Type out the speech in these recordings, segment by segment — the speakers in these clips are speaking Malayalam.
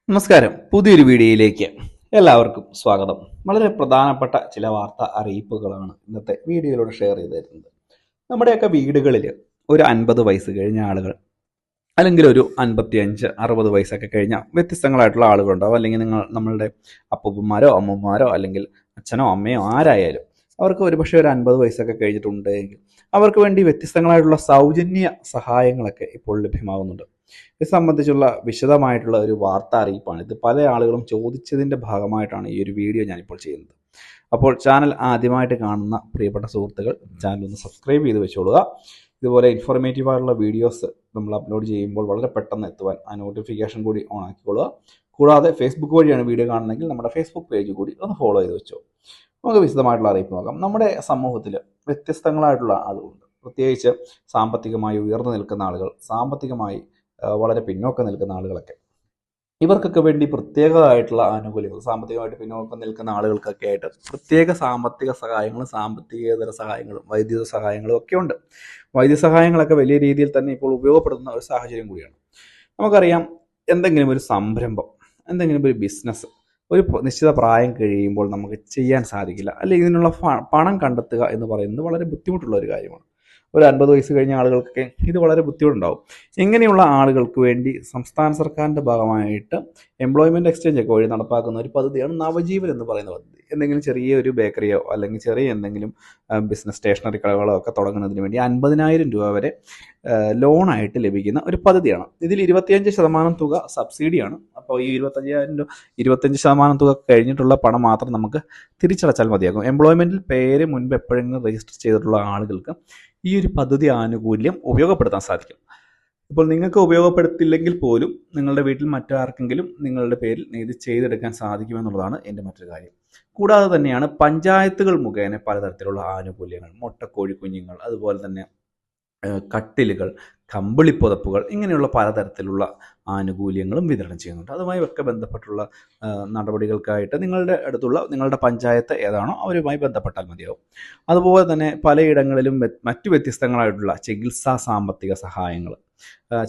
നമസ്കാരം. പുതിയൊരു വീഡിയോയിലേക്ക് എല്ലാവർക്കും സ്വാഗതം. വളരെ പ്രധാനപ്പെട്ട ചില വാർത്താ അറിയിപ്പുകളാണ് ഇന്നത്തെ വീഡിയോയിലൂടെ ഷെയർ ചെയ്ത് തരുന്നത്. നമ്മുടെയൊക്കെ വീടുകളിൽ ഒരു 50 വയസ്സ് കഴിഞ്ഞ ആളുകൾ, അല്ലെങ്കിൽ ഒരു 55-60 വയസ്സൊക്കെ കഴിഞ്ഞ വ്യത്യസ്തങ്ങളായിട്ടുള്ള ആളുകളുണ്ടാവും. അല്ലെങ്കിൽ നമ്മളുടെ അപ്പൂപ്പന്മാരോ അമ്മൂമ്മമാരോ അല്ലെങ്കിൽ അച്ഛനോ അമ്മയോ ആരായാലും അവർക്ക് ഒരുപക്ഷെ ഒരു 50 വയസ്സൊക്കെ കഴിഞ്ഞിട്ടുണ്ട് എങ്കിൽ അവർക്ക് വേണ്ടി വ്യത്യസ്തങ്ങളായിട്ടുള്ള സൗജന്യ സഹായങ്ങളൊക്കെ ഇപ്പോൾ ലഭ്യമാകുന്നുണ്ട്. ഇത് സംബന്ധിച്ചുള്ള വിശദമായിട്ടുള്ള ഒരു വാർത്താ അറിയിപ്പാണ്. ഇത് പല ആളുകളും ചോദിച്ചതിൻ്റെ ഭാഗമായിട്ടാണ് ഈ ഒരു വീഡിയോ ഞാനിപ്പോൾ ചെയ്യുന്നത്. അപ്പോൾ ചാനൽ ആദ്യമായിട്ട് കാണുന്ന പ്രിയപ്പെട്ട സുഹൃത്തുക്കൾ ചാനൽ ഒന്ന് സബ്സ്ക്രൈബ് ചെയ്ത് വെച്ചോളുക. ഇതുപോലെ ഇൻഫോർമേറ്റീവ് ആയിട്ടുള്ള വീഡിയോസ് നമ്മൾ അപ്ലോഡ് ചെയ്യുമ്പോൾ വളരെ പെട്ടെന്ന് എത്തുവാൻ ആ നോട്ടിഫിക്കേഷൻ കൂടി ഓൺ ആക്കിക്കൊള്ളുക. കൂടാതെ ഫേസ്ബുക്ക് വഴിയാണ് വീഡിയോ കാണുന്നതെങ്കിൽ നമ്മുടെ ഫേസ്ബുക്ക് പേജ് കൂടി ഒന്ന് ഫോളോ ചെയ്ത് വെച്ചോ. നമുക്ക് വിശദമായിട്ടുള്ള അറിയിപ്പ് നോക്കാം. നമ്മുടെ സമൂഹത്തിൽ വ്യത്യസ്തങ്ങളായിട്ടുള്ള ആളുകളുണ്ട്. പ്രത്യേകിച്ച് സാമ്പത്തികമായി ഉയർന്നു നിൽക്കുന്ന ആളുകൾ, സാമ്പത്തികമായി വളരെ പിന്നോക്കം നിൽക്കുന്ന ആളുകളൊക്കെ. ഇവർക്കൊക്കെ വേണ്ടി പ്രത്യേകമായിട്ടുള്ള ആനുകൂല്യങ്ങൾ, സാമ്പത്തികമായിട്ട് പിന്നോക്കം നിൽക്കുന്ന ആളുകൾക്കൊക്കെ ആയിട്ട് പ്രത്യേക സാമ്പത്തിക സഹായങ്ങളും സാമ്പത്തികേതര സഹായങ്ങളും വൈദ്യുത സഹായങ്ങളും ഒക്കെ ഉണ്ട്. വൈദ്യസഹായങ്ങളൊക്കെ വലിയ രീതിയിൽ തന്നെ ഇപ്പോൾ ഉപയോഗപ്പെടുത്തുന്ന ഒരു സാഹചര്യം കൂടിയാണ്. നമുക്കറിയാം, എന്തെങ്കിലും ഒരു സംരംഭം, എന്തെങ്കിലും ഒരു ബിസിനസ് ഒരു നിശ്ചിത പ്രായം കഴിയുമ്പോൾ നമുക്ക് ചെയ്യാൻ സാധിക്കില്ല, അല്ലെങ്കിൽ ഇതിനുള്ള പണം കണ്ടെത്തുക എന്ന് പറയുന്നത് വളരെ ബുദ്ധിമുട്ടുള്ള ഒരു കാര്യമാണ്. ഒരു 50 വയസ്സ് കഴിഞ്ഞ ആളുകൾക്കൊക്കെ ഇത് വളരെ ബുദ്ധിമുട്ടുണ്ടാവും. ഇങ്ങനെയുള്ള ആളുകൾക്ക് വേണ്ടി സംസ്ഥാന സർക്കാരിൻ്റെ ഭാഗമായിട്ട് എംപ്ലോയ്മെൻറ്റ് എക്സ്ചേഞ്ച് ഒക്കെ വഴി നടപ്പാക്കുന്ന ഒരു പദ്ധതിയാണ് നവജീവൻ എന്ന് പറയുന്ന പദ്ധതി. എന്തെങ്കിലും ചെറിയൊരു ബേക്കറിയോ അല്ലെങ്കിൽ ചെറിയ എന്തെങ്കിലും ബിസിനസ് സ്റ്റേഷനറി കടകളോ ഒക്കെ തുടങ്ങുന്നതിന് വേണ്ടി 50,000 രൂപ വരെ ലോണായിട്ട് ലഭിക്കുന്ന ഒരു പദ്ധതിയാണ്. ഇതിൽ 25% തുക സബ്സിഡിയാണ്. അപ്പോൾ ഈ 25% തുക കഴിഞ്ഞിട്ടുള്ള പണം മാത്രം നമുക്ക് തിരിച്ചടച്ചാൽ മതിയാകും. എംപ്ലോയ്മെൻറ്റിൽ പേര് മുൻപ് എപ്പോഴെങ്കിലും രജിസ്റ്റർ ചെയ്തിട്ടുള്ള ആളുകൾക്ക് ഈ ഒരു പദ്ധതി ആനുകൂല്യം ഉപയോഗപ്പെടുത്താൻ സാധിക്കും. ഇപ്പോൾ നിങ്ങൾക്ക് ഉപയോഗപ്പെടുത്തില്ലെങ്കിൽ പോലും നിങ്ങളുടെ വീട്ടിൽ മറ്റാർക്കെങ്കിലും നിങ്ങളുടെ പേരിൽ ഇത് ചെയ്തെടുക്കാൻ സാധിക്കുമെന്നുള്ളതാണ് എൻ്റെ മറ്റൊരു കാര്യം. കൂടാതെ തന്നെയാണ് പഞ്ചായത്തുകൾ മുഖേന പലതരത്തിലുള്ള ആനുകൂല്യങ്ങൾ, മുട്ടക്കോഴി കുഞ്ഞുങ്ങൾ, അതുപോലെ തന്നെ കട്ടിലുകൾ, കമ്പിളിപ്പുതപ്പുകൾ, ഇങ്ങനെയുള്ള പലതരത്തിലുള്ള ആനുകൂല്യങ്ങളും വിതരണം ചെയ്യുന്നുണ്ട്. അതുമായി ഒക്കെ ബന്ധപ്പെട്ടുള്ള നടപടികൾക്കായിട്ട് നിങ്ങളുടെ പഞ്ചായത്ത് ഏതാണോ അവരുമായി ബന്ധപ്പെട്ടാൽ മതിയാവും. അതുപോലെ തന്നെ പലയിടങ്ങളിലും മറ്റു വ്യത്യസ്തങ്ങളായിട്ടുള്ള ചികിത്സാ സാമ്പത്തിക സഹായങ്ങൾ,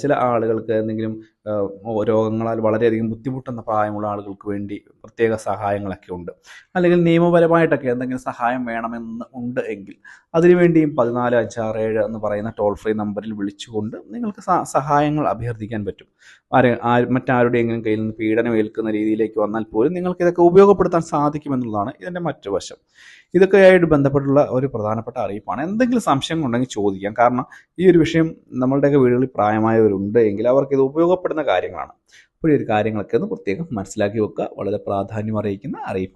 ചില ആളുകൾക്ക് എന്തെങ്കിലും രോഗങ്ങളാൽ വളരെയധികം ബുദ്ധിമുട്ടുന്ന പ്രായമുള്ള ആളുകൾക്ക് വേണ്ടി പ്രത്യേക സഹായങ്ങളൊക്കെ ഉണ്ട്. അല്ലെങ്കിൽ നിയമപരമായിട്ടൊക്കെ എന്തെങ്കിലും സഹായം വേണമെന്ന് ഉണ്ട് എങ്കിൽ അതിനുവേണ്ടിയും 14567 എന്ന് പറയുന്ന ടോൾ ഫ്രീ നമ്പറിൽ വിളിച്ചുകൊണ്ട് നിങ്ങൾക്ക് സഹായങ്ങൾ അഭ്യർത്ഥിക്കാൻ പറ്റും. മറ്റാരുടെയെങ്കിലും കയ്യിൽ നിന്ന് പീഡനം ഏൽക്കുന്ന രീതിയിലേക്ക് വന്നാൽ പോലും നിങ്ങൾക്ക് ഇതൊക്കെ ഉപയോഗപ്പെടുത്താൻ സാധിക്കുമെന്നുള്ളതാണ് ഇതിൻ്റെ മറ്റു വശം. ഇതൊക്കെയായിട്ട് ബന്ധപ്പെട്ടുള്ള ഒരു പ്രധാനപ്പെട്ട അറിയിപ്പാണ്. എന്തെങ്കിലും സംശയം ഉണ്ടെങ്കിൽ ചോദിക്കാം. കാരണം ഈ ഒരു വിഷയം നമ്മളുടെയൊക്കെ വീടുകളിൽ പ്രായമായവരുണ്ട് എങ്കിൽ അവർക്ക് ഇത് ഉപയോഗപ്പെടുന്ന കാര്യങ്ങളാണ്. അപ്പോൾ ഈ ഒരു കാര്യങ്ങളൊക്കെ ഒന്ന് പ്രത്യേകം മനസ്സിലാക്കി വെക്കുക. വളരെ പ്രാധാന്യം അറിയിക്കുന്ന അറിയിപ്പാണ്.